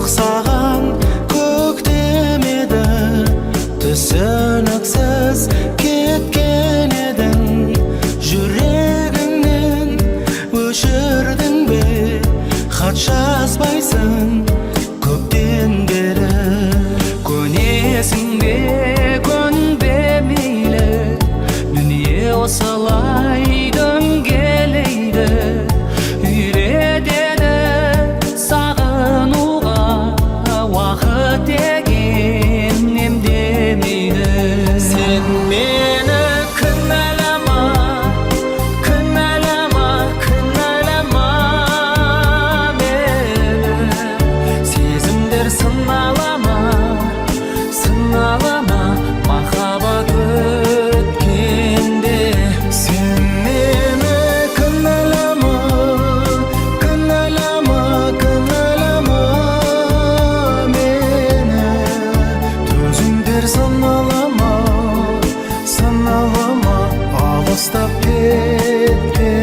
жоқ саған көктем еді, түсініксіз кеткен едің, жүрегіңнен өшірдің бе, хат жазбайсың көптен бері. Көнесің бе, көнбе мейлі, дүние осылай дөңгелейді, үйретеді сағынуға, уақыт деген емдемейді. Сен мені кінәлама, кінәлама, кінәлама мені. Сезімдер сыналама, сыналама, махаббат өткенде. Сен мені кінәлама, кінәлама, кінәлама мені. Төзімдер сыналама, сыналама, алыстап кеткенде.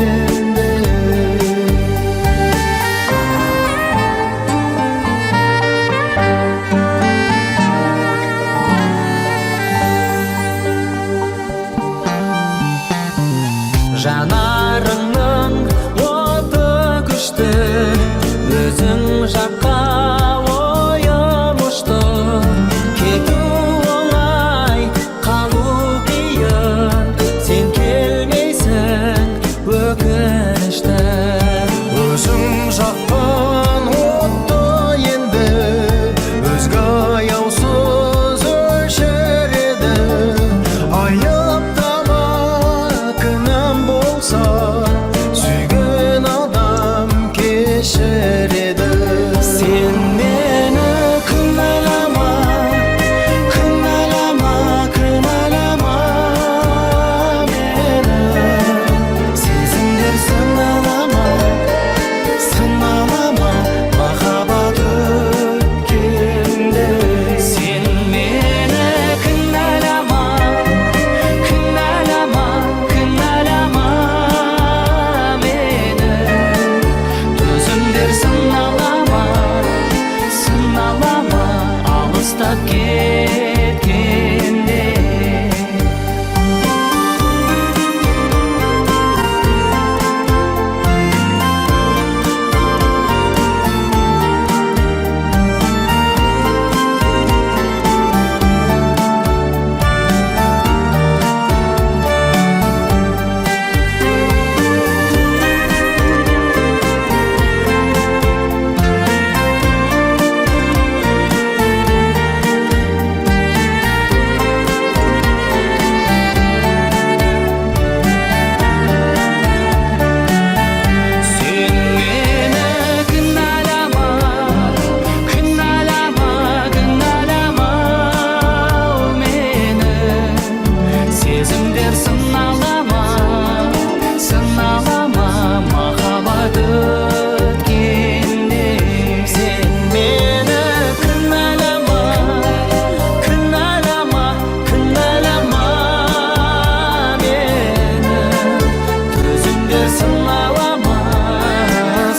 Жанарыңның оты күшті, өзің жаққа ойым ұшты. Кету оңай, қалу қиын, сен келмейсің өкінішті. Өзің жаққан отты енді, өзге аяусыз өшіреді. Айыптама, кінәм болса, сүйген адам кешіреді. Сен мені кінәлама, кінәлама, кінәлама мені. Сезімдер сыналама, сыналама, махаббат өткенде. Сен мені кінәлама, кінәлама, кінәлама мені. Төзімдер сыналама, сыналама, алыстап кеткенде. Сен мені кінәлама, кінәлама, кінәлама мені. Сезімдер сыналама, сыналама, махаббат өткенде. Сен мені кінәлама, кінәлама, кінәлама мені. Төзімдер сыналама,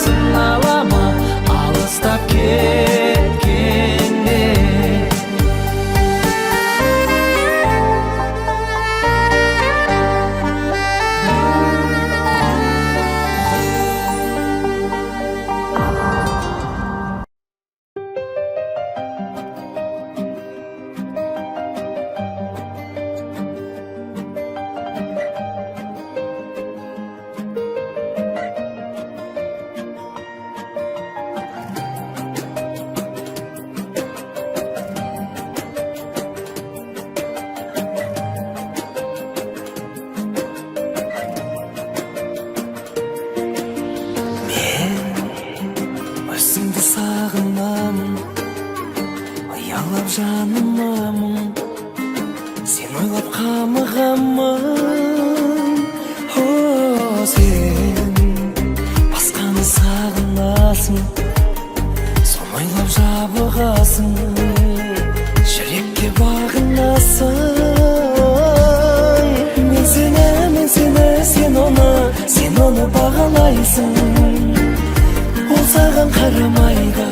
сыналама, алыстап кеткенде. Өзіңді сағынамын, ұялап жанымамын, сен ойлап қамығамын. О, сен басқаны сағынасың, соны ойлап жабығасың, жүрекке бағынасың. Мен сені, сен оны бағалайсың. Ол саған қарамайды,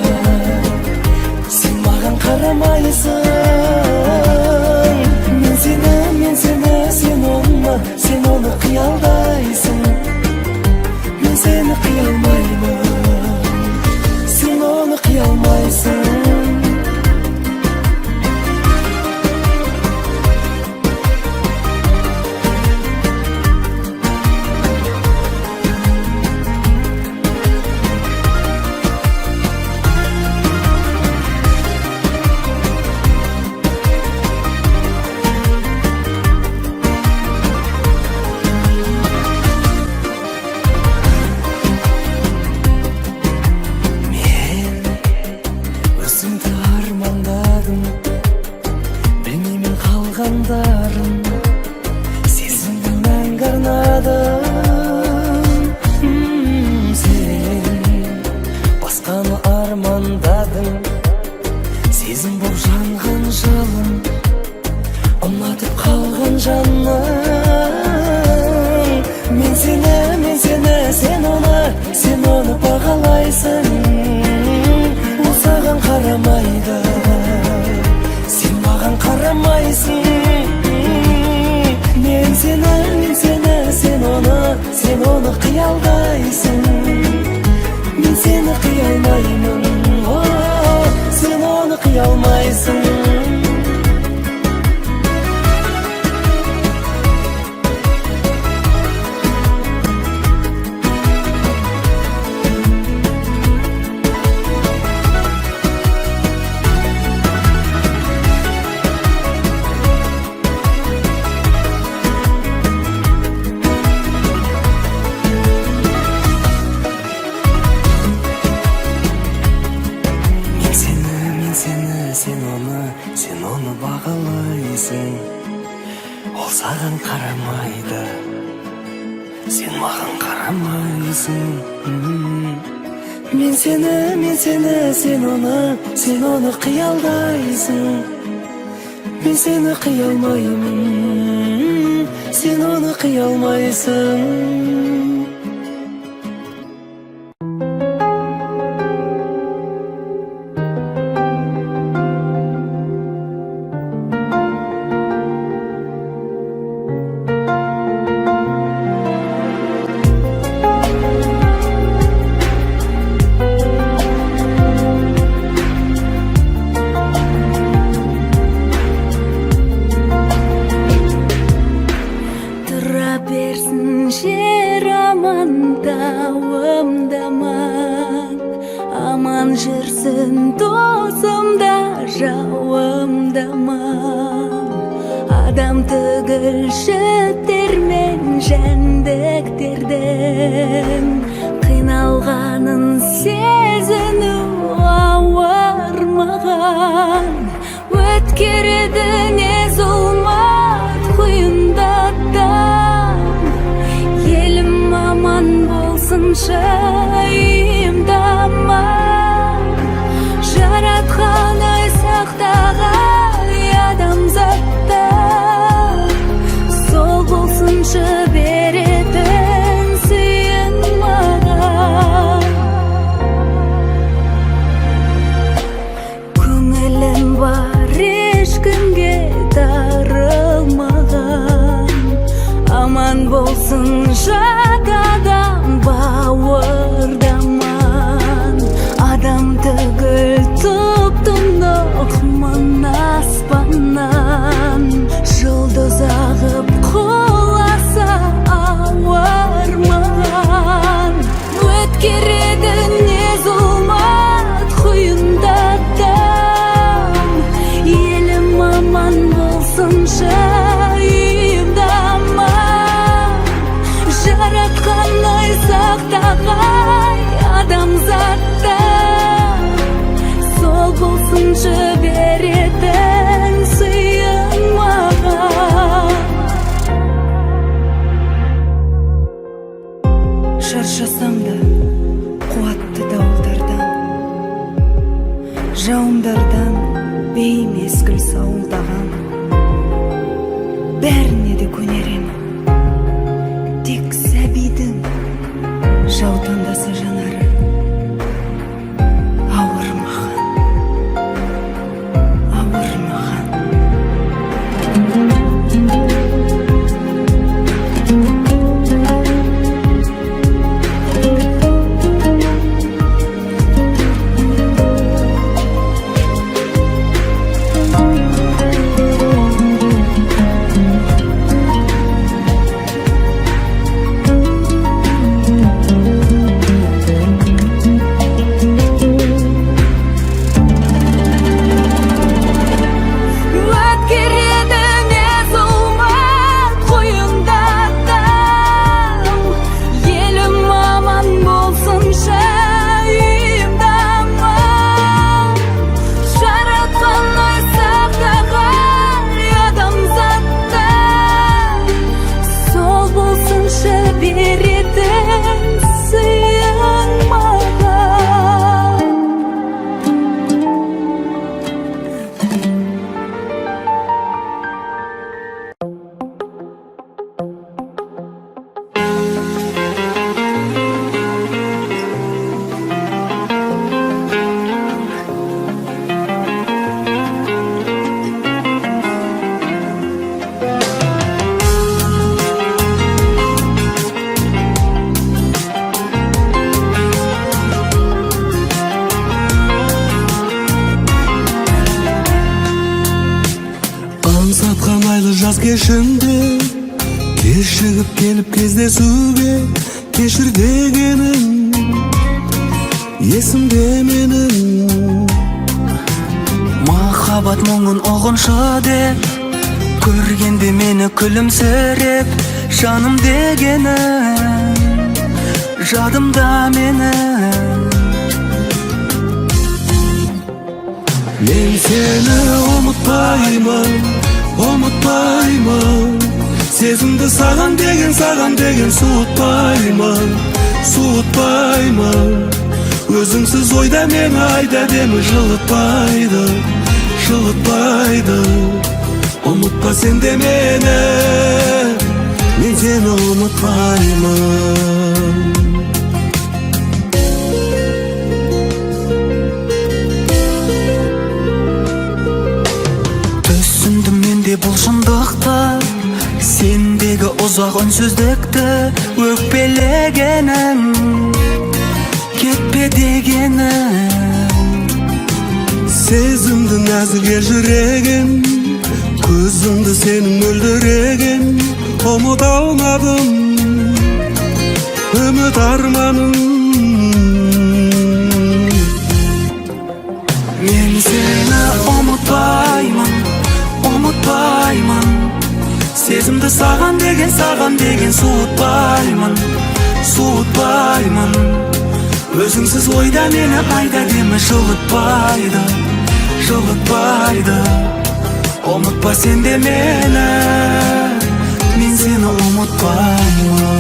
Сен басқаны армандадың, сезім боп жанған жалын, ұнатып қалған жанның. Мен сені, сен оны бағалайсың. Ол саған қарамайды, сен маған қарамайсың. Мен сені, сен оны қиялдайсың. Мен сені қиялмаймын, сен оны қиялмайсың. Сен оны бағалайсың. Ол саған қарамайды, сен маған қарамайсың. Мен сені, сен оны қиялдайсың. Мен сені қиялмаймын, сен оны қиялмайсың. Шаршасам да қуатты дауылдардан, жауындардан беймезгіл сауылдаған, бәріне де көнерем. Тек сәбидің жаутаңдаса жанары ауыр маған, ауыр маған. жаз кешінде кешігіп келіп кездесуге кешір дегенің есімде менің. Махаббат мұңын ұғыншы деп көргенде мені күлімсіреп жаным дегенің жадымда менің. Мен сені ұмытпаймын, ұмытпаймын. Сезімді саған деген суытпаймын, суытпаймын. Өзіңсіз ойда мені айда демі жылытпайды, жылытпайды. Ұмытпа сен де мені, мен сені ұмытпаймын. Бұл шындықта сендегі ұзақ үнсіздікті өкпелегенің кетпе дегенің. Сезімді нәзік жүрегім көзімді сенің мөлдіреген. Ұмыта алмадым үміт арманым. Мен сені ұмытпаймын, ұмытпаймын. Сезімді саған деген суытпаймын, суытпаймын. Өзіңсіз ойда мені айда демі жылытпайды, жылытпайды. Ұмытпа сен де мені, мен сені ұмытпаймын.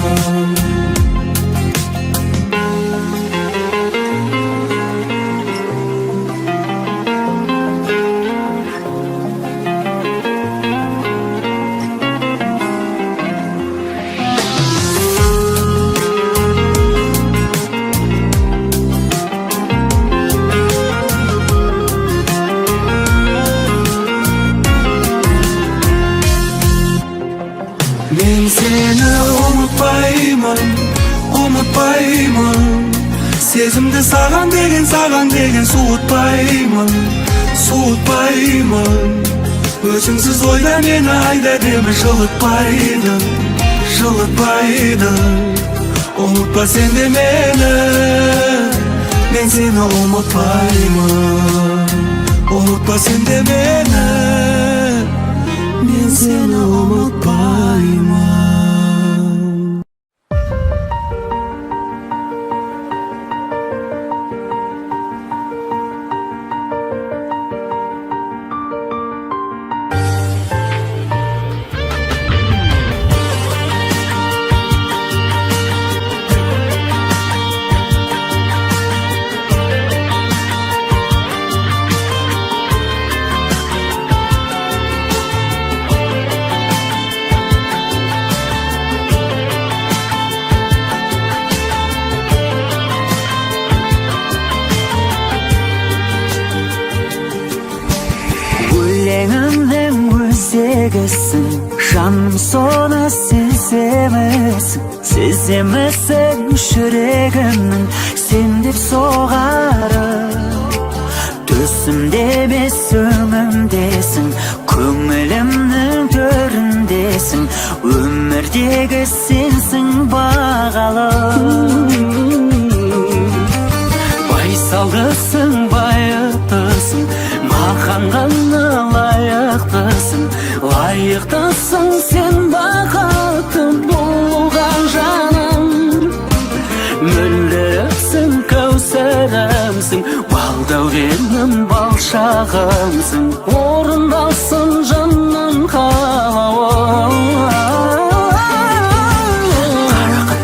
Мен сені ұмытпаймын, ұмытпаймын. Сезімді саған деген суытпаймын, суытпаймын. Өзіңсіз ойда мені айда демі жылытпайды, жылытпайды. Ұмытпа сен де мені, мен сені ұмытпаймын. Ұмытпа сен де мені, мен сені ұмытпаймын. Жаным соны сеземісің, сеземісің жүрегімнің сен деп соғары. Төсімде емес өңімдесің, көңілімнің төріндесің, өмірдегі сенсің бағалы. Байсалдысың, байыптысың, маған ғана лайықтысың, лайықтысың сен бақытым болған жаным. Мөлдірімсің, кәусәрімсің, балдәуренім, балшағымсың, орындалсын жанның қалауы.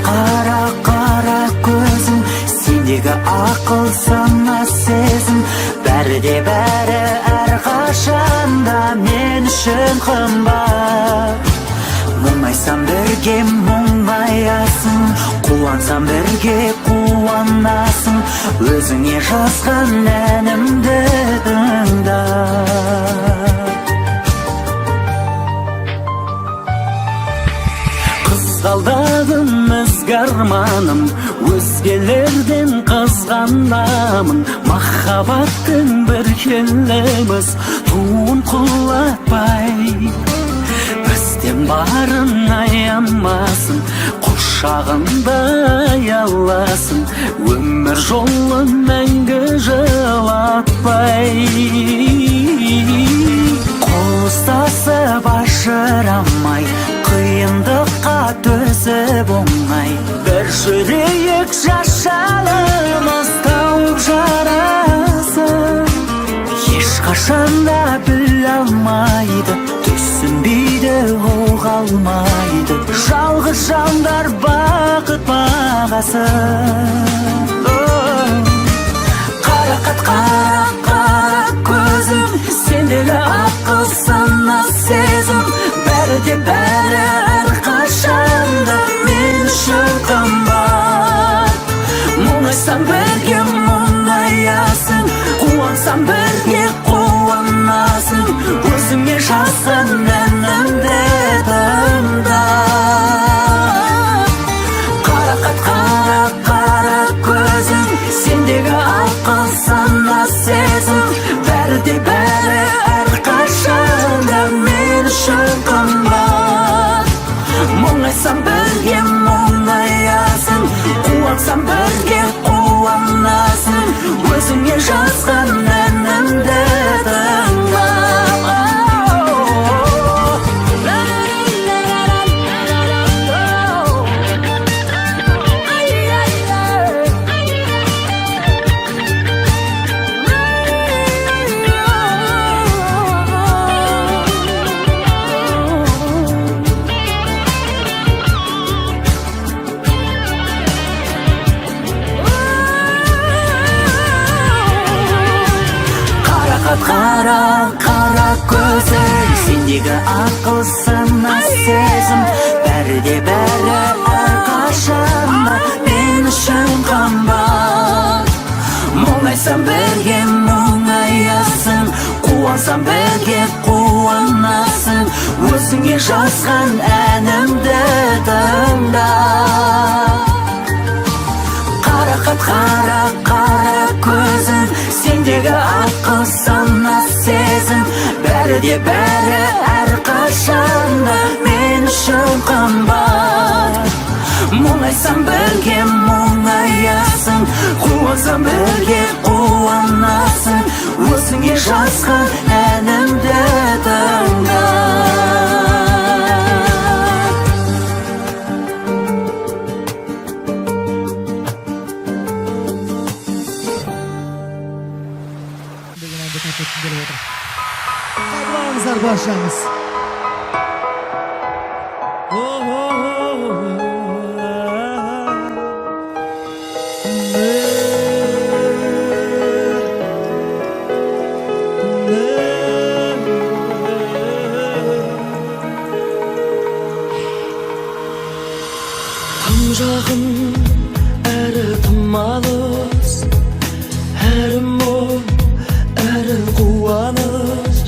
Қара, қара көзің, сендегі ақыл сана сезім, бәрі де бәрі әрқашанда мен үшін қымбат. Мұңайсам бірге мұңаясың, қуансам бірге қуанасың, өзіңе жазған әнімді тыңда. Қызғалдағым ізгі арманым, өзгелерден қызғанамын. Махаббаттың бір келеміз, туын құлатпай, біз барын аямасын, құшағында аяласын, өмір жолын мәңгі жылатпай. Қол ұстасып ажырамай, қиындыққа төзіп оңай, бір жүрейік жашалымыз тауып жарасын. Ешқашанда біле алмайды, түсінбейді, оға алмайды, жалғыз жандар бақыт бағасын. Қарақат қара қара көзім, сендегі ақыл сана сезім, бәрі де бәрі әрқашанда мен үшін қымбат. Мұңайсам бірге мұңаясың, қуансам бірге қуанасың, өзіңе жазған әнімді тыңда. Қарақат қара қара көзің, сендегі ақыл сана сезім, бәрі де бәрі әрқашанда мен үшін қымбат. Мұңайсам бірге мұңаясың, қуансам бірге қуанасың, өзіңе жазған әнімді тыңда. Қара қара көзің, сендегі ақыл сана сезім, бәрі де бәрі әрқашанда мен үшін қымбат. Мұңайсам бірге мұңаясың, қуансам бірге қуанасың, өзіңе жазған әнімді тыңда. Қарақат қара қара көзің, сендегі ақыл сана сезім, бәрі де бәрі әрқашанда мен үшін қымбат. Мұңайсам бірге мұңаясың, қуансам бірге қуанасың, өзіңе жазған әнімді тыңда. Қабылыңыздар баршаңыз. Тым жақын әрі тым алыс, әрі мұң әрі қуаныш,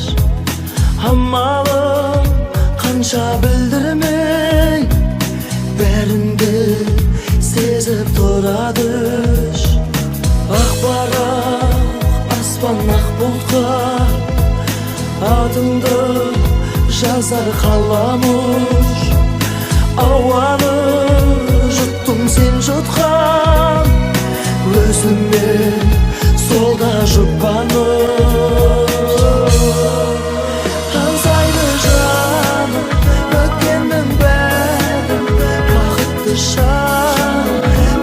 амалым қанша білдірмей, бәрінде сезіп тұрады. Ақ барақ аспан ақ бұлтқа, атыңды жазар қаламыш. Ауаны жұттым сен жұтқан, өзіме солда жұпаныш. Аңсайды жаным, өткеннің бәрі бақытты шақ,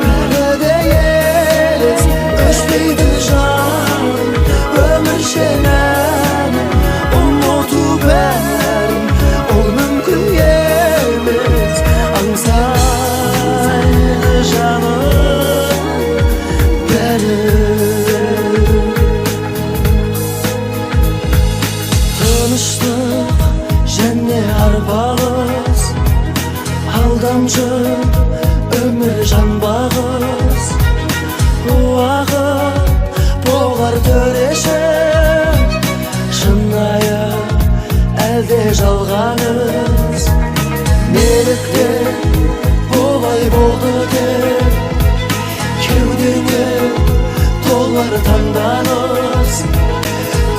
бәрі де елес өшпейді жаным, өміршең әнім, ұмыту бәрін ол мүмкін емес. Аңсайды жаным бәрі, тыныштық және арпалыс, алдамшы өмір жанбағыз. Уақыт болар төреші, шынайы әлде жалғаныз. Неліктен болай болды деп, кеудеңе толар таңданыс.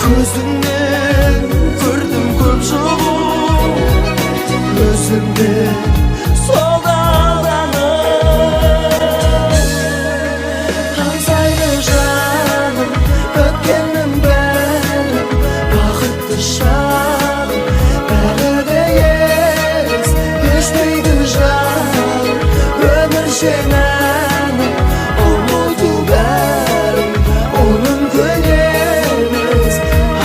Көзіңнен көрдім көп жылу, өзің өміршең әнім, ұмыту бәрін, оның көнеміз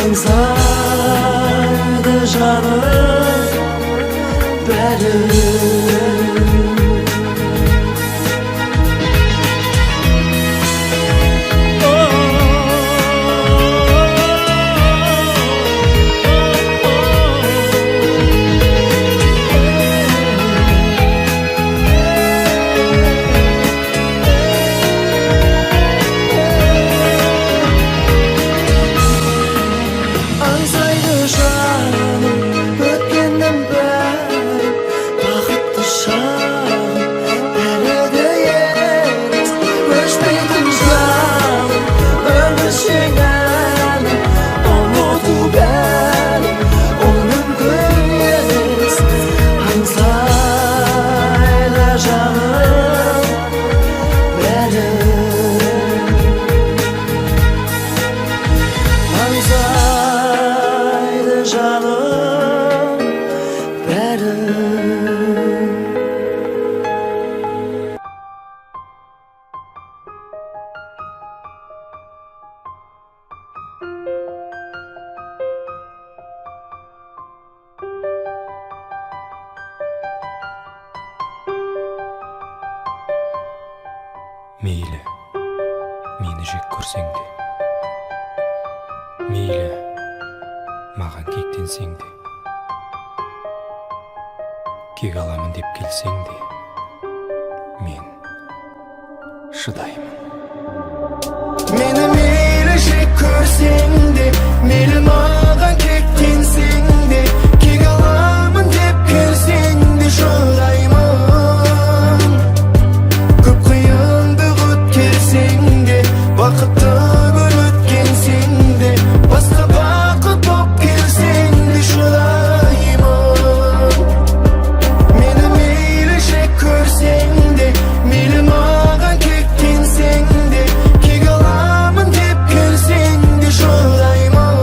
аңсайды жаным бәрін. Мейлі, мені жек көрсең де, мейлі, маған кектенсең де, кек аламын деп келсең де, мен шыдаймын. Мені мейлі жек көрсең де, мейлі маған кектенсең де, кек аламын деп келсең де, шыдаймын. Бақытты күн өткенсең де, басқа бақыт боп келсең де, шыдаймын. Мені мейлі жек көрсең де, мейлі маған кектенсең де, кек аламын деп келсең де, шыдаймын.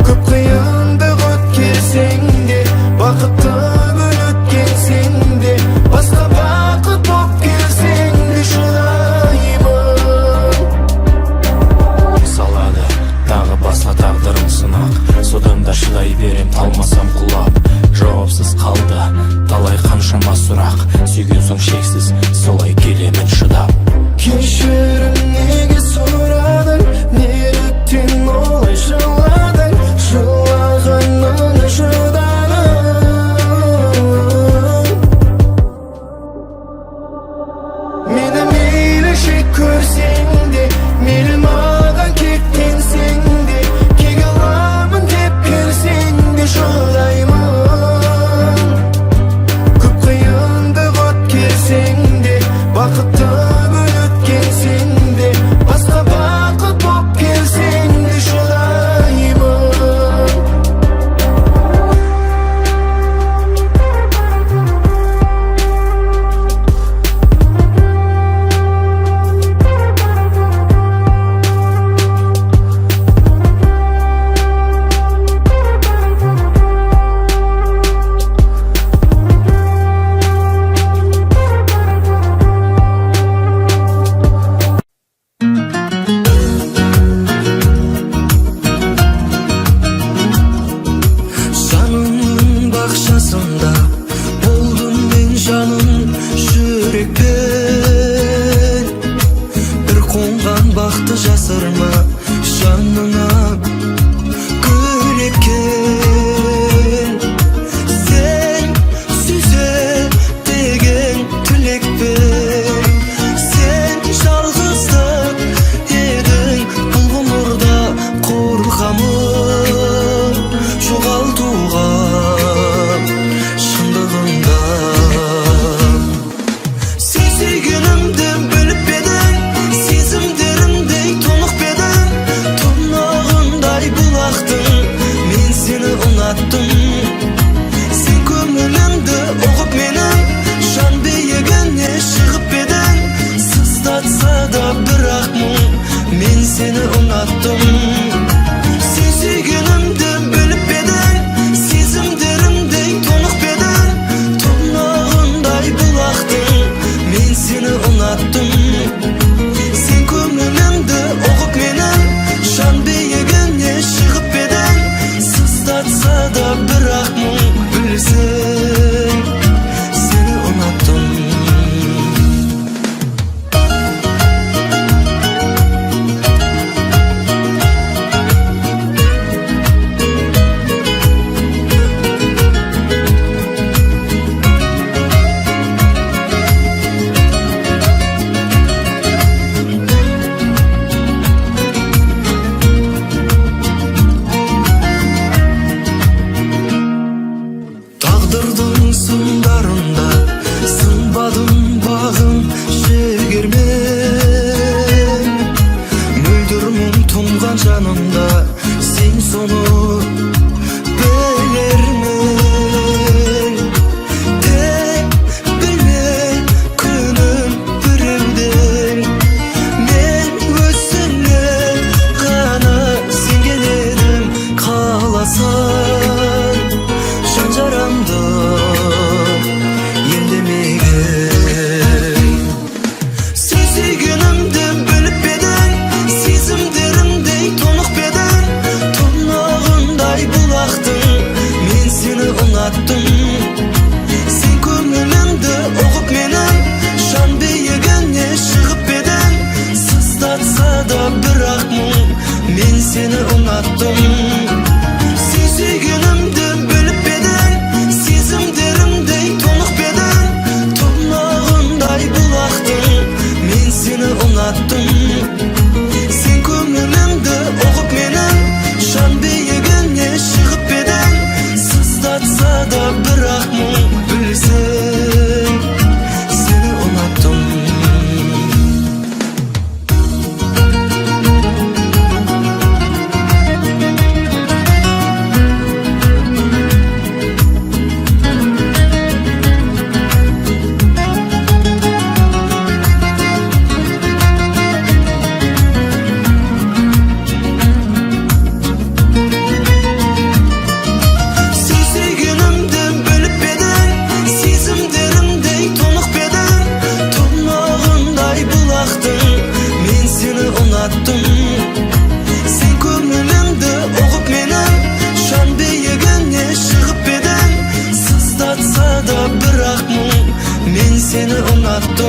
Көп қиындық өткерсең де, бақытты күн өткенсең де, басқа бақыт боп келсең де, шыдаймын. Басқа тағдырым сынақ, содан да шыдай берем, талмасам құлап. Жауапсыз қалды талай қаншама сұрақ, сүйген соң шексіз солай келемін шыдап. Кешірім неге сұрадың, неліктен олай жыладың, жылағанына шыдадың. Мені мейлі жек көрсең де, мейлі маған кектенсең де, шыдаймын. Көп қиындық өткерсең де, бақытты күн өткенсең де, басқа бақыт боп келсең де, шыдаймын.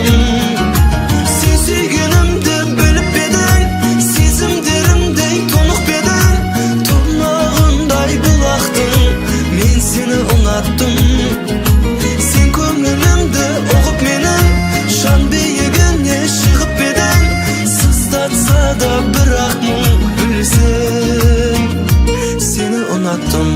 ұнаттым. Сен сүйгенімді біліп едің, сезімдерімдей тұнық бедің, тұнығындай бұлақтың, мен сені ұнаттым. Сен көңілімді оғып менің, жан биігіне шығып едің, сыздатса да бірақ мұң білсін, сені ұнаттым.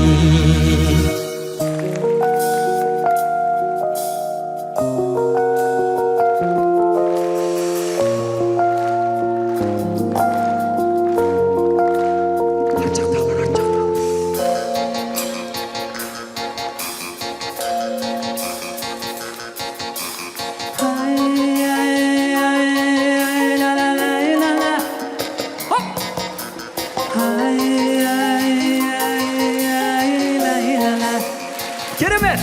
Керемет!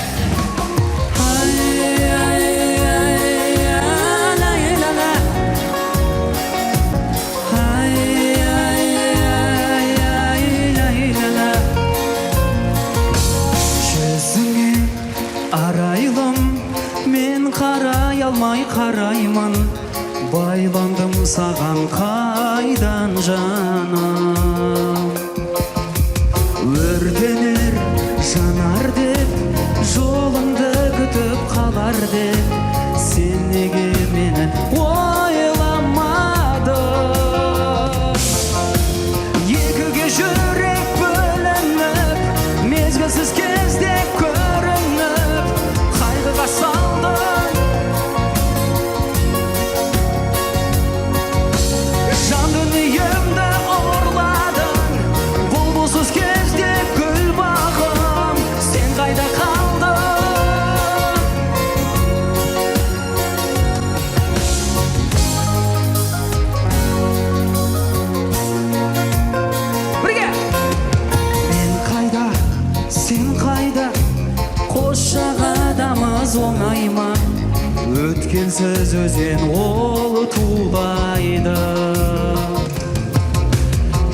Жүзіңе арайлым, мен қарай алмай қараймын, байландым саған қайдан жаным. Өртенер жанар деп, жолыңды күтіп қалар деп, сен неге мені ойламадың? Екіге жүрек бөлініп, мезгілсіз кезде көрініп, қайғыға салдың. Жан дүниемді орладың, бұлбұлсыз кезде гүл бағым, сен қайда қалдың? Бірге! Мен қайда, сен қайда, қос жағадамыз оңай ма? Өткенсіз өзен ол тулайды.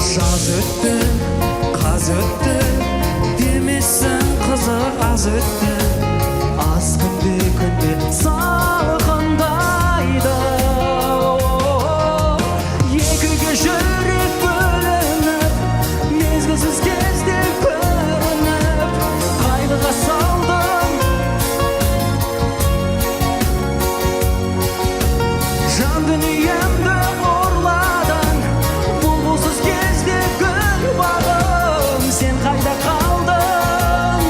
Жаз өтті, қаз өтті, демесін қызық аз өтті. Аз күнде салқындайды. Екіге жүрек бөлініп, мезгілсіз кезде көрініп, қайғыға салдың. Жан дүниемді орладың, бұлбұлсыз кезде гүл бағым, сен қайда қалдың?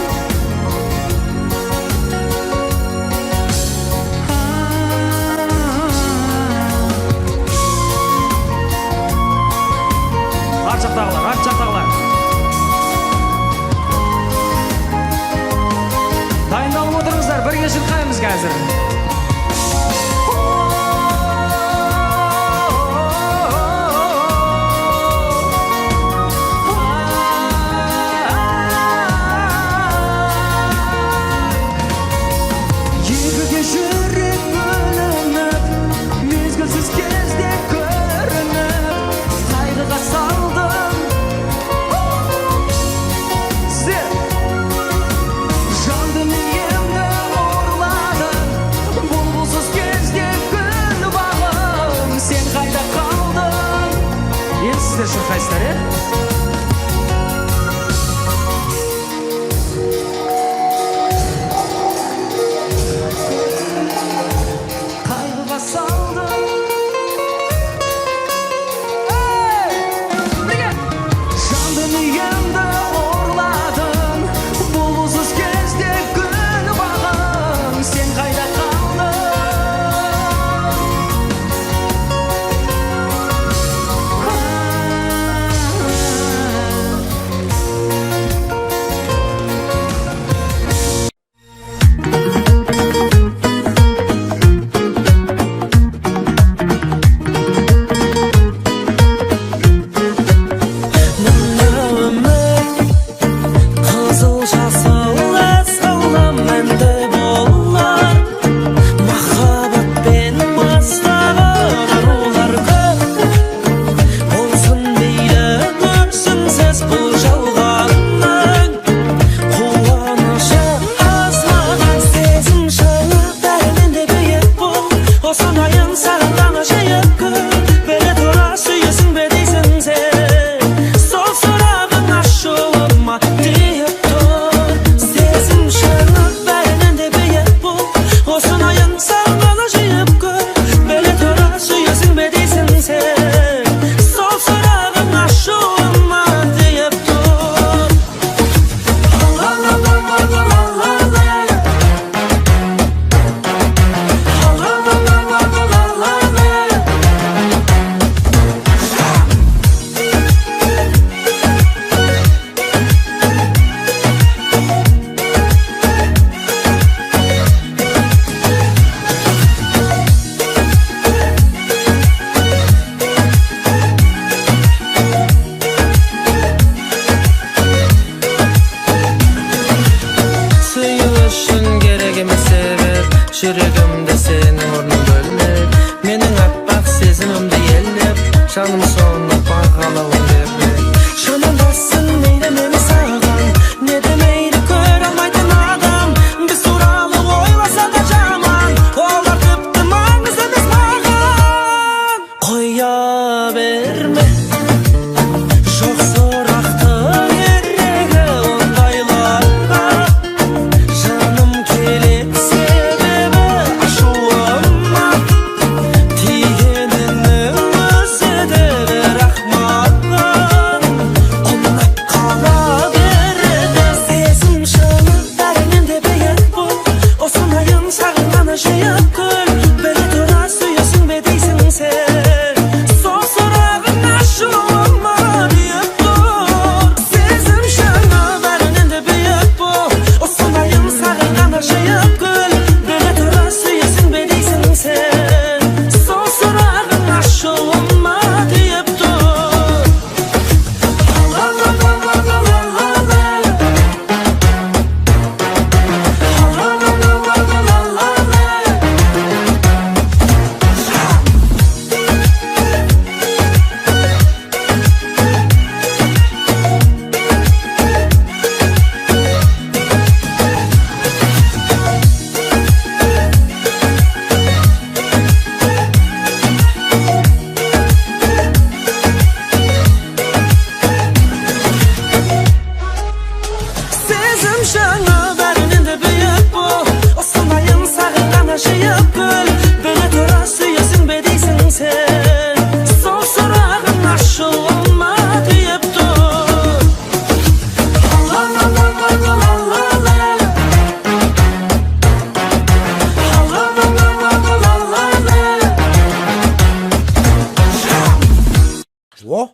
О,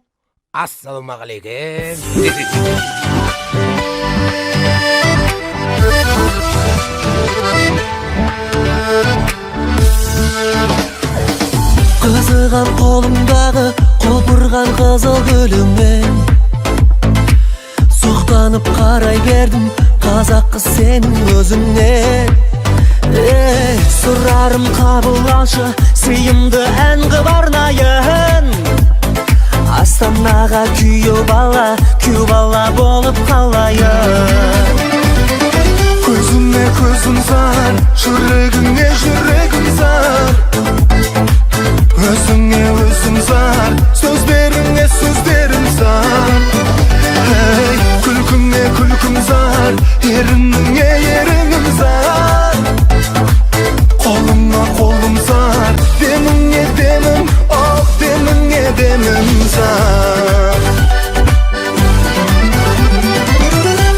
ассалаумағалейкум. Қызыған қолымдағы құлпырған қызыл гүліңмен сұқтанып қарай бердім қазақ қыз сенің өзіңнен. Сұрарым қабыл алшы сыйымды ән қып арнайын, Астанаға күйеу бала болып қалайын. Көзіме көзім зар, жүрегіңе жүрегім зар, өзіңе өзім зар, сөздеріңе сөздерім зар. Күлкіңе күлкім зар, ерініңе ерінім зар, қолыңа қолым зар, деміңе демім, деміңе демім зар.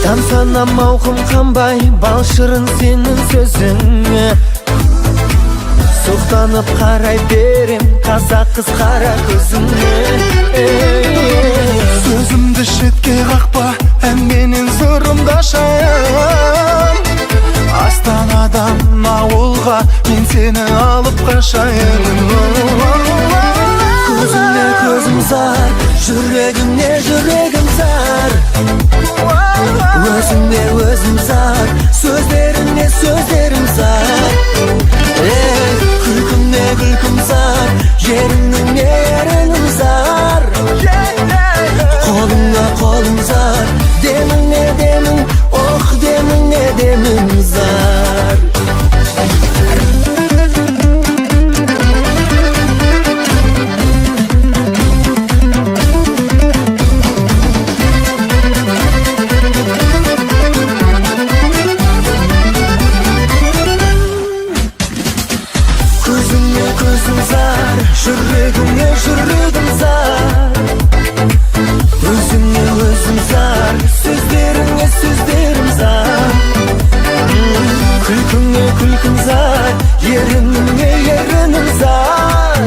Тамсана мауқым қанбай, бал шырын сенің сөзіңе, сұқтанып қарай берем қазақ қыз қара көзіңе. Сөзімді шетке қақпа, әңгенен сырымда шаян, Астанадан ауылға мен сені алып қашайын. Көзіңе көзім зар, жүрегіңе жүрегім зар, өзіңе өзім зар, сөздеріңе сөздерім зар. Күлкіңе күлкім зар, ерініңе ерінім зар, қолыңа қолым зар, деміңе демің, деміңе демім зар. Жүрегіңе жүрегім зар, өзіңе өзім зар, сөздеріңе сөздерім зар. Күлкіңе күлкім зар, ерініңе ерінім зар,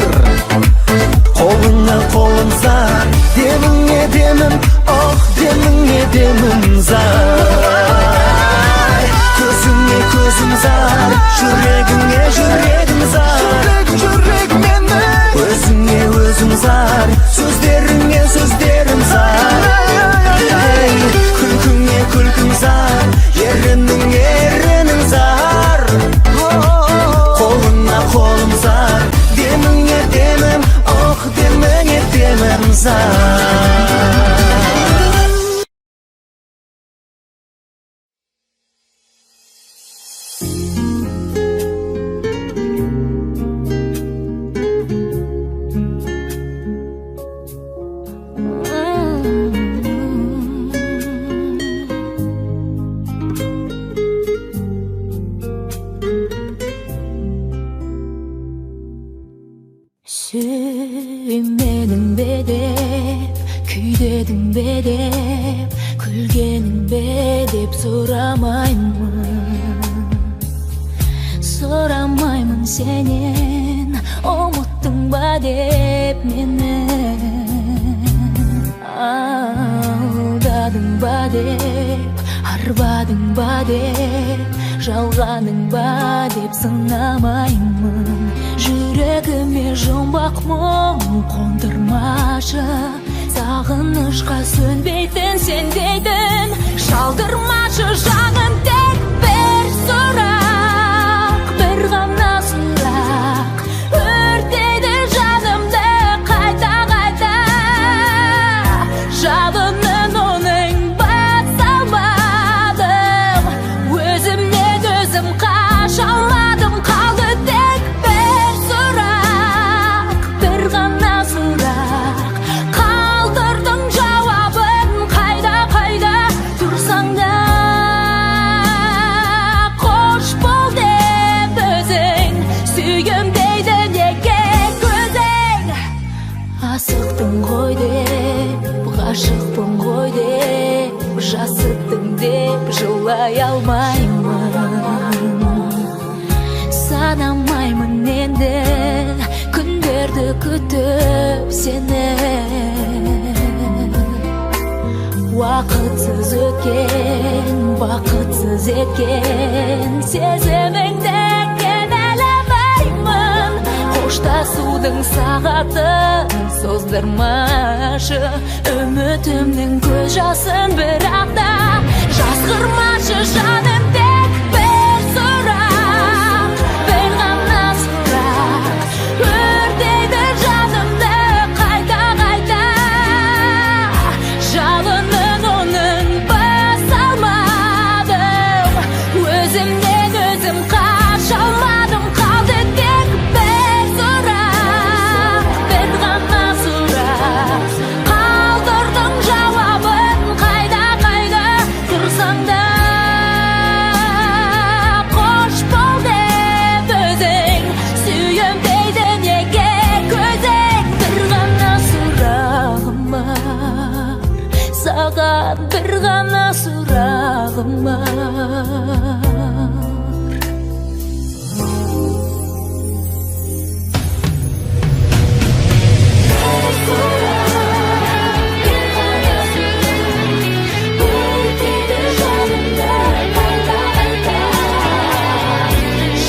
қолыңа қолым зар, деміңе демім, деміңе демім зар. Көзіңе көзім зар, жүрегіңе жүрегім зар, өзіңе өзім зар, сөздеріңе сөздерім зар. Күлкіңе күлкім зар, ерініңе ерінім зар, қолыңа қолым зар, деміңе демім, деміңе демім зар. Сүймедің бе деп, күйдедің бе деп, күлгенің бе деп сұрамаймын сенен, ұмыттың ба деп мені, алдадың ба деп, арбадың ба деп, жалғаның ба деп сынамаймын. Жүрегіме жұмбақ мұң қондырмашы, сағынышқа сөнбейтін сен дейтін, шалдырмашы жаным тек бір сұрақ, бір ғана сұрақ, өртейді жанымды қайта қайта. Жалынын оның баса алмадым, өзімнен өзім қаша алмадым, қалды тек бір сұрақ, бір ғана сұрақ, қалдырдың жауабын қайда қайда тұрсаң да. Қош бол деп өзің, сүйгім дейді неге көзің, асықтың ғой деп, ғашықпын ғой деп, жасыттың деп жылай алмаймын. Санамаймын енді күндерді күтіп сені, Уақытсыз өткен, бақытсыз еткен сезіміңді кінәламаймын. Қоштасудың сағатын создырмашы, үмітімнің көз жасын бірақ та жазғырмашы. Жаным тек бір сұрақ, бір ғана сұрақ, өртейді жанымды қайта қайта. Жалынын оның баса алмадым, өзімнен өзім қаша алмадым. Қалды тек бір сұрақ, бір ғана сұрақ, қалдырдың жауабын қайда қайда тұрсаң да. Қош бол деп өзің, сүйем дейді неге көзің. Бір ғана сұрағым бар, саған бір ғана сұрағым бар.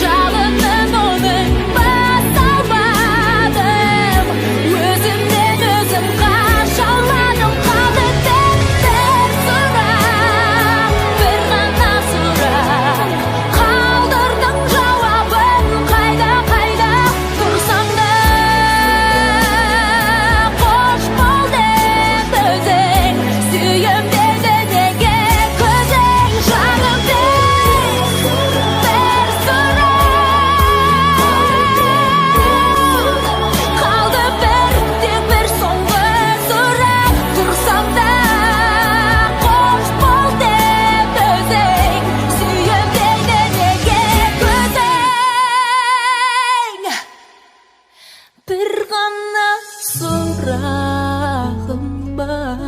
Жалынын оның баса алмадым, өзімнен өзім қаша алмадым. Қалды тек бір сұрақ, бір ғана сұрақ, қалдырдың жауабын қайда қайда тұрсаң да. Қош бол деп өзің, сүйем дейді неге көзің. Жаным тек бір сұрақ, қалды тек бір соңғы сұрақ тұрсаң да. Қош бол деп өзің, сүйем дейді неге көзің. Бір ғана сұрағым бар.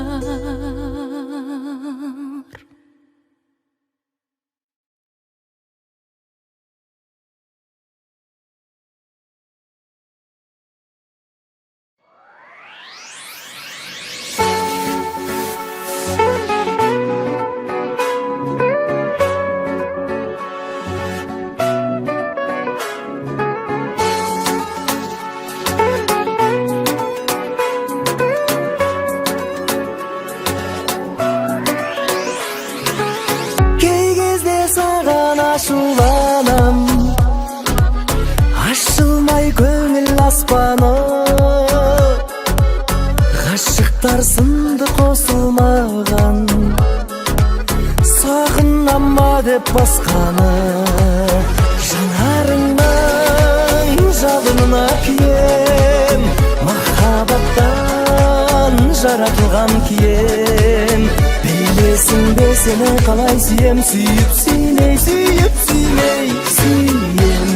Кей кезде саған ашуланам, ашылмай көңіл аспаны. Ғашықтар сынды қосылмаған, сағынама деп басқаны. Жанарыңнан жалынына кием, махаббаттан жаратылған кием. Білесің бе сені қалай сүйем, сүйіп сүймей, сүйіп сүймей, сүйем.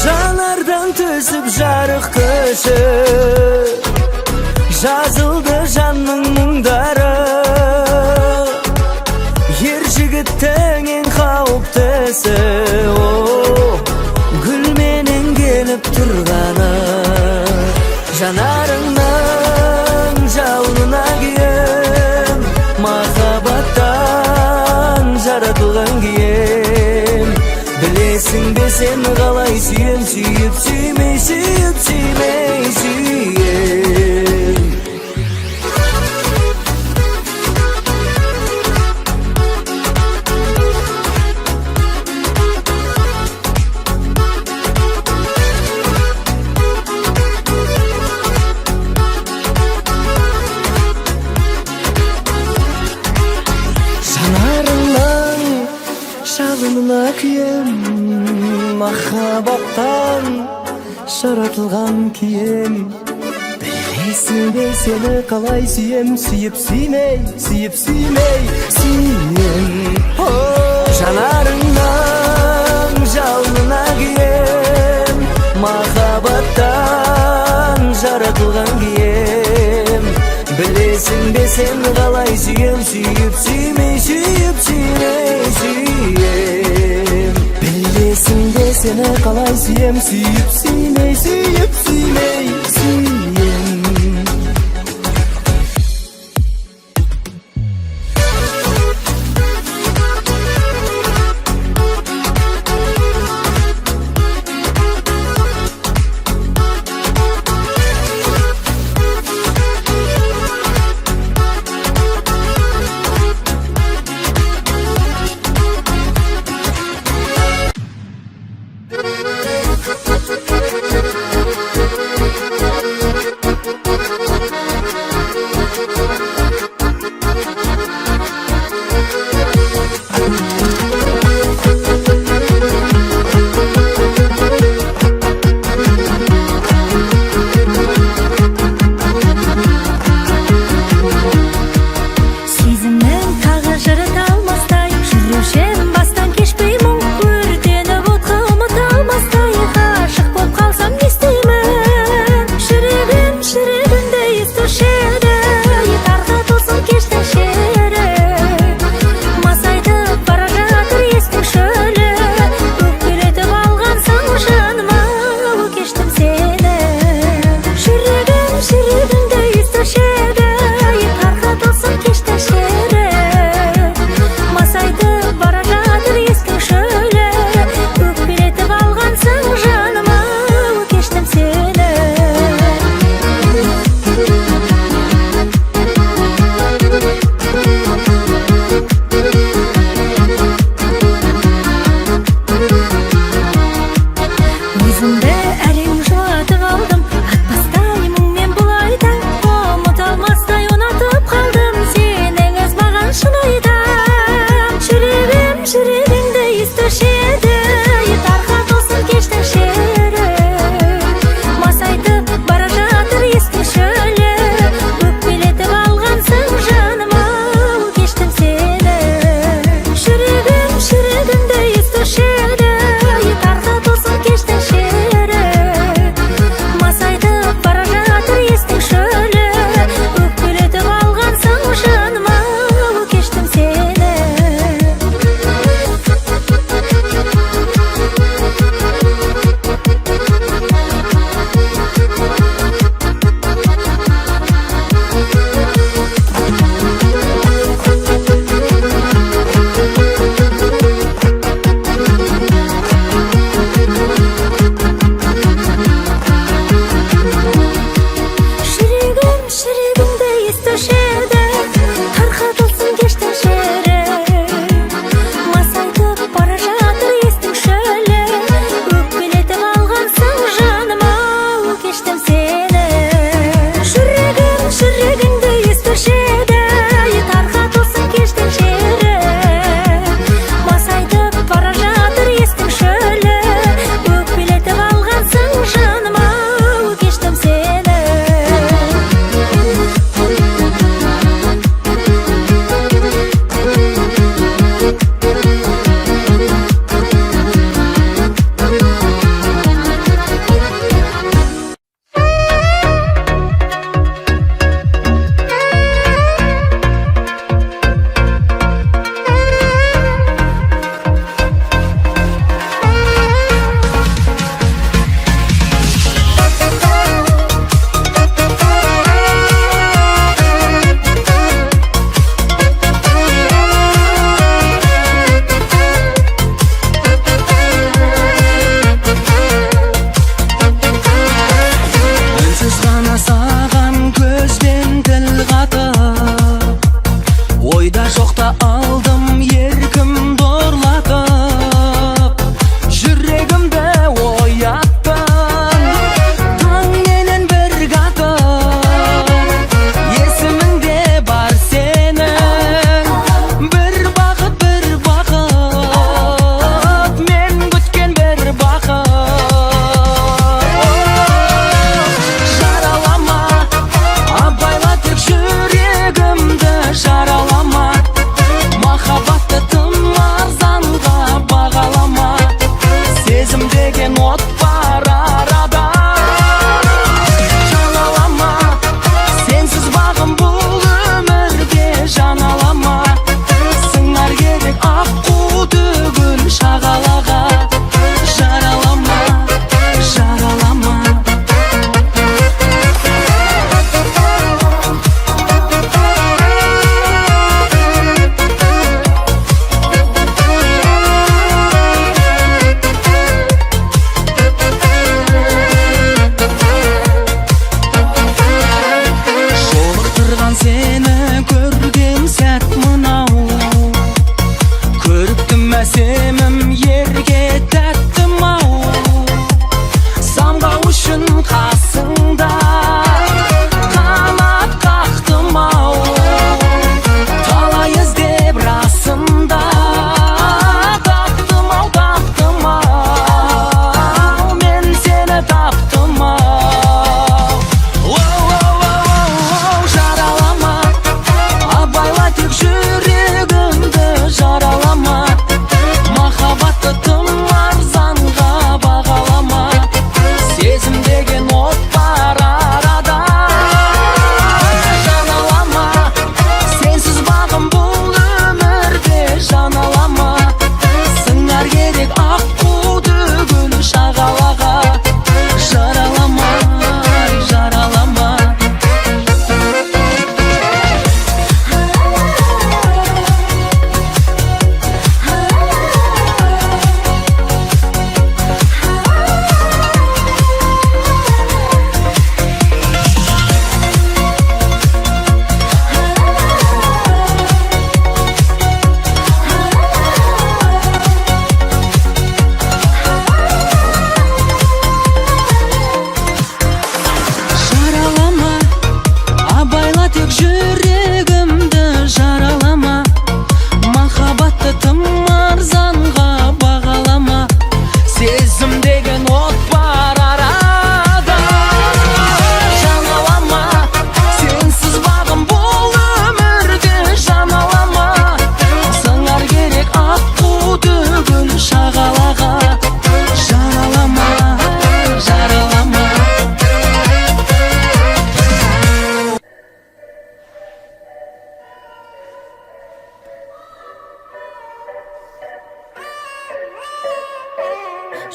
Жанардан түсіп жарық көші, жазылды жанның мұңдары. Ер жігіттің ең қауіптісі, гүлменен келіп тұрғаны. Жанарыңнан жалынына кием, махаббаттан жаратылған кием. Білесің бе сен қалай сүйем, сүйіп сүймей, сүйіп сүймей, сүйем. Жанарыңнан жалынына кием, махаббаттан жаратылған кием. Білесің бе сені қалай сүйем, сүйіп сүймей, сүйіп сүймей, сүйем. Жанарыңнан жалынына кием, махаббаттан сені қалай сүйем, сүйіп сүймей, сүйіп сүймей сүйем. Білесің де сені қалай сүйем, сүйіп сүймей, сүйіп сүймей сүйем.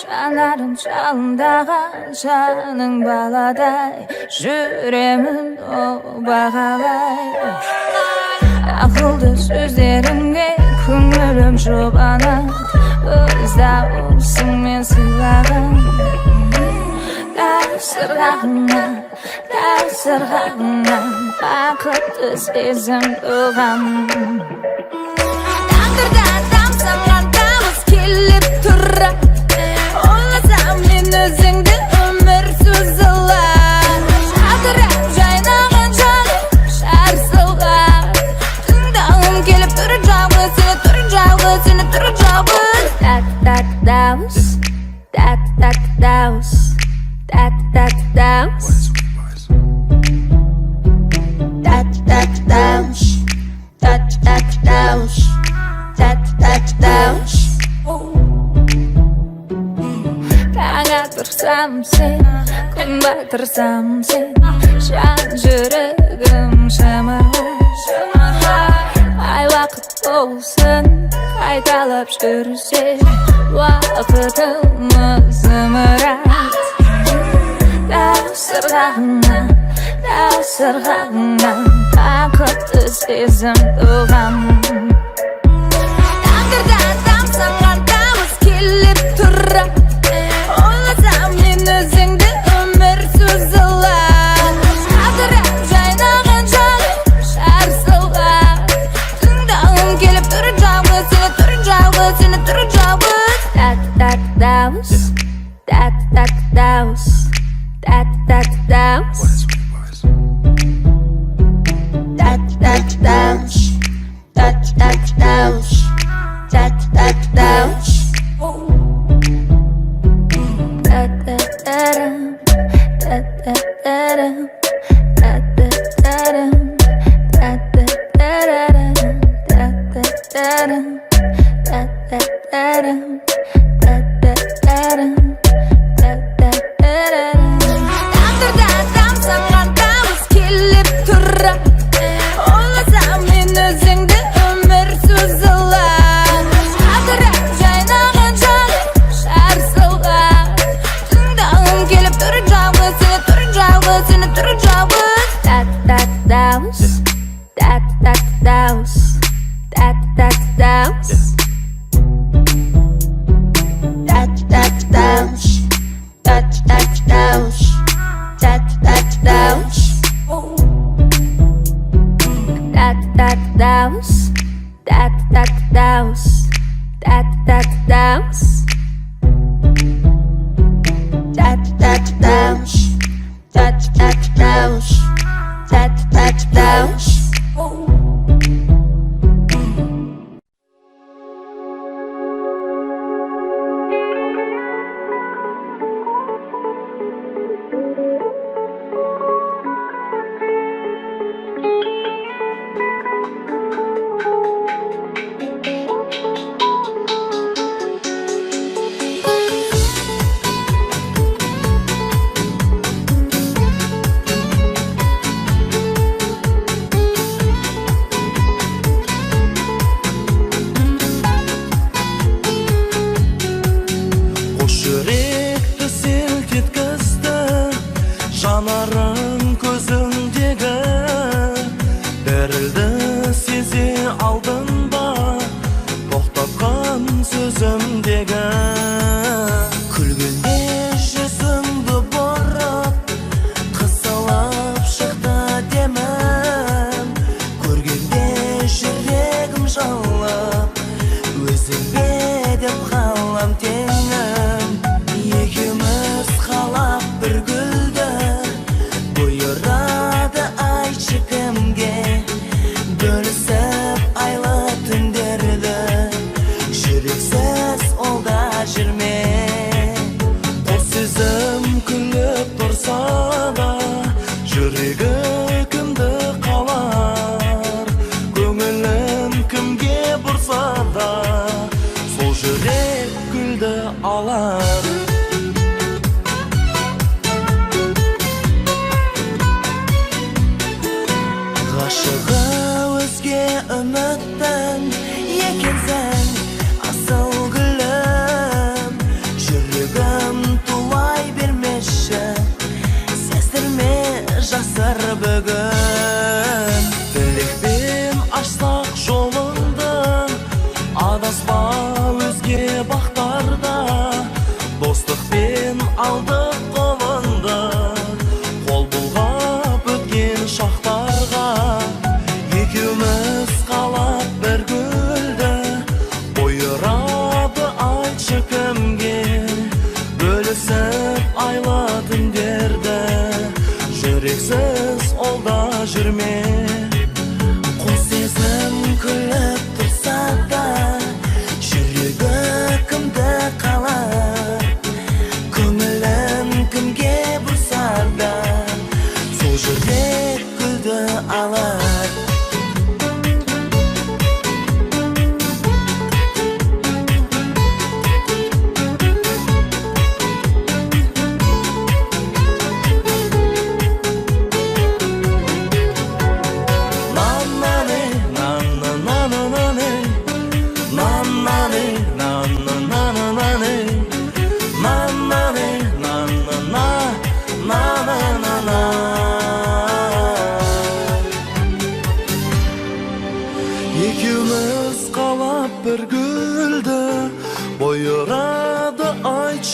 жанарым жалындаған жаның баладай жүремін бағалай ақылды сөздеріңе көңілім жұбанады өз дауысыңмен сыйлаған сырғағыңнан бақытты сезім туған тағдырдан тамсанған табыс келіп тұрады ойласам мен өзіңді өмір созылар жадырап жайнаған жаным шарсылар тыңдағым келіп тұр жалғыз сені тұр жалғыз сені тұр жалғыз дауыс дауыс таң атырсам сен күн батырсам сен жан жүрегім шымырлай ай уақыт болсын қайталап жүрсе уақытымыз зымырат сырғағыңнан бақытты сезім туған тағдырдан тамсанған табыс келіп тұрады ойласам мен өзіңді өмір созылар жадырап жайнаған жаным шарсылар тыңдағым келіп тұр жалғыз сені тұр жалғыз сені тұр жалғыз дауыс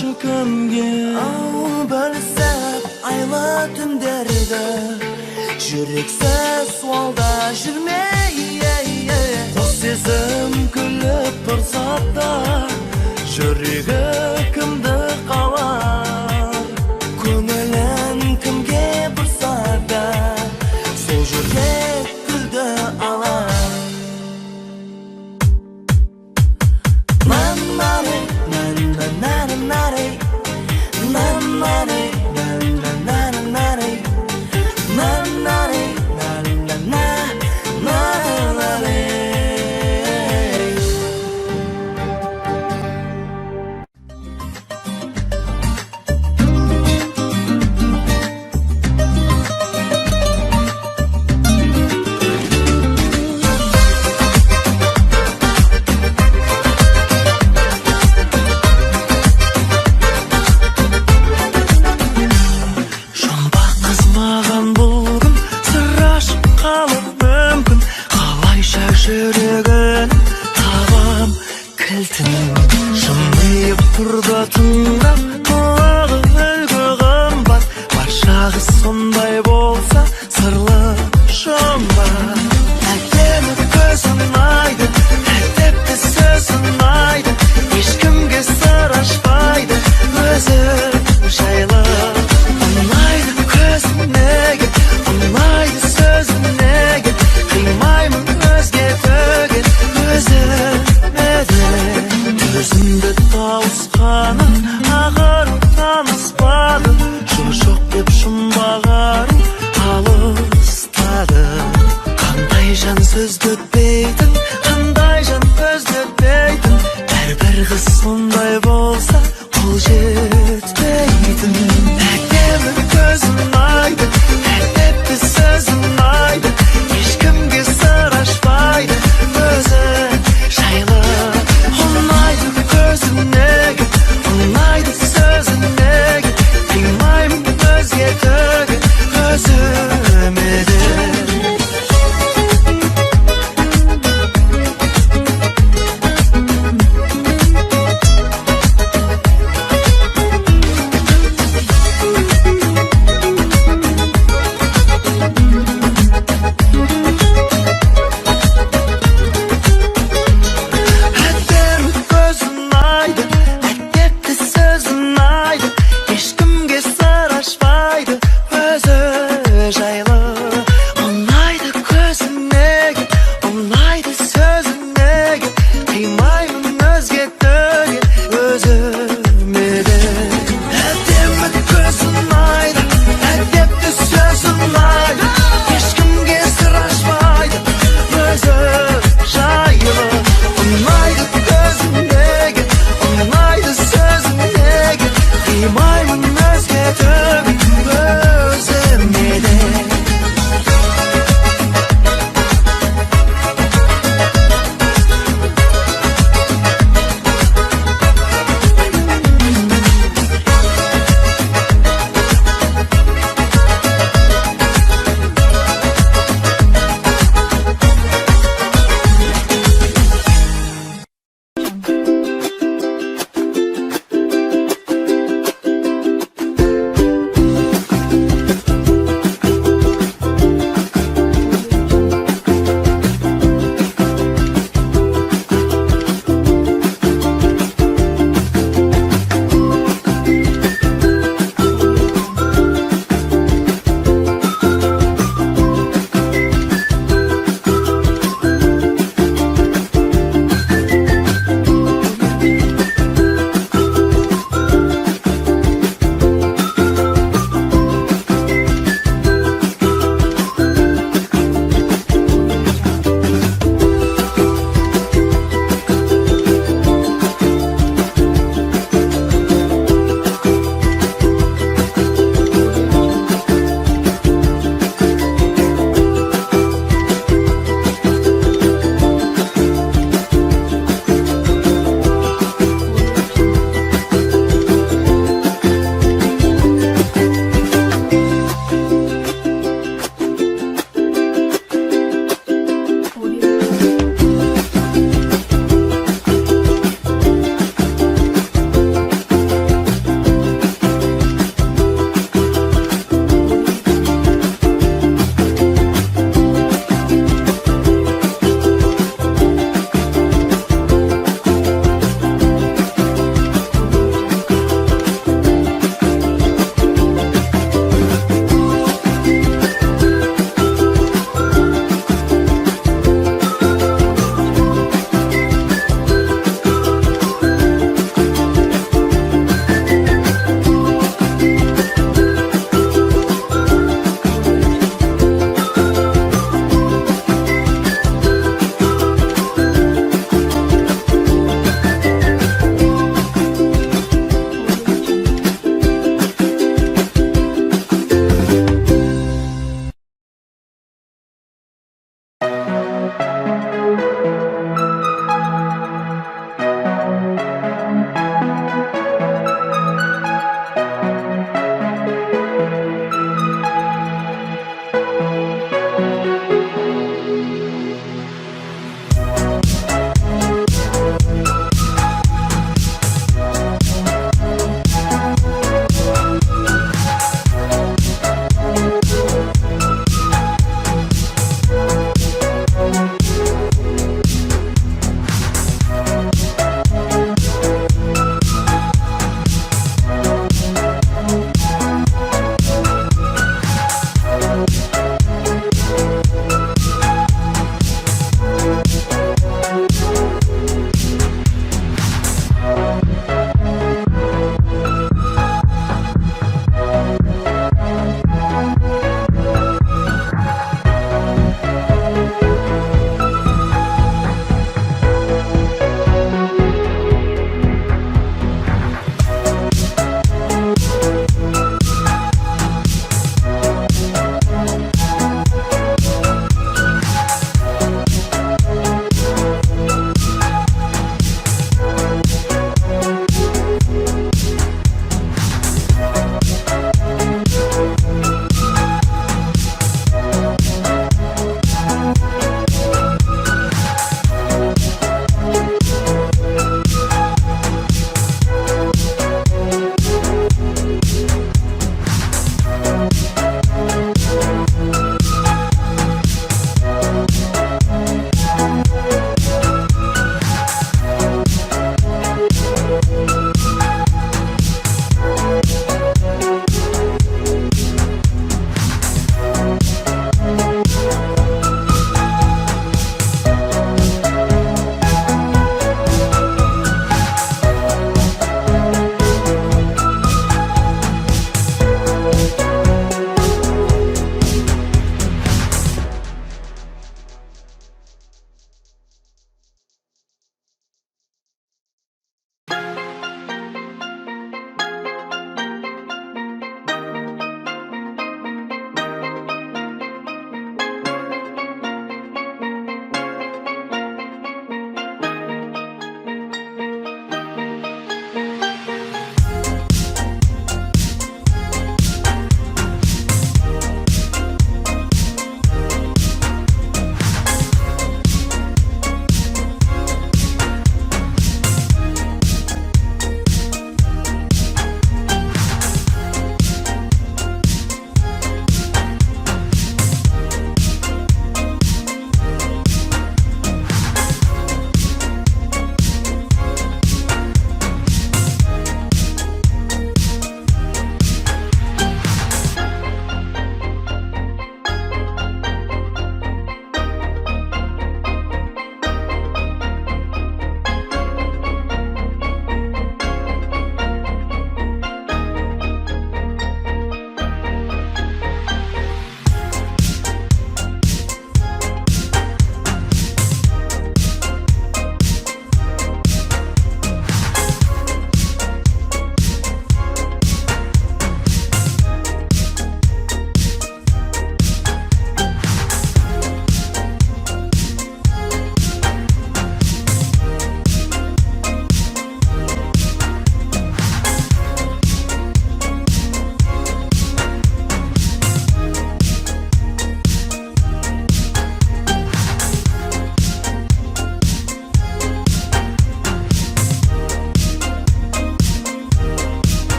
айтпашы кімге білсіп айлы түндерді жүрексіз суалда жүрмей қос сезім күліп тұрса да жүрегі кімді қалар көңілін кімге бұрса да сол жүрек гүлді алар жүрегін табам кілтін жымиып тұрда тыңдап құлағы үлгі қымбат баршағы сондай болса сырлы жұмбақ әдемі көзін айды әдепті сөзін айды ешкімге сыр ашпайды өзі жайлы ұнайды көзін неге ұнайды сөзін неге қимаймын өзге төгет өзімді тауысқаным ақыры таныспады жоқ деп жұмбағарым алыстады қандай жан сөзді өтпейтін қандай жан көзді өтпейтін әрбір қыз сондай болса ол жер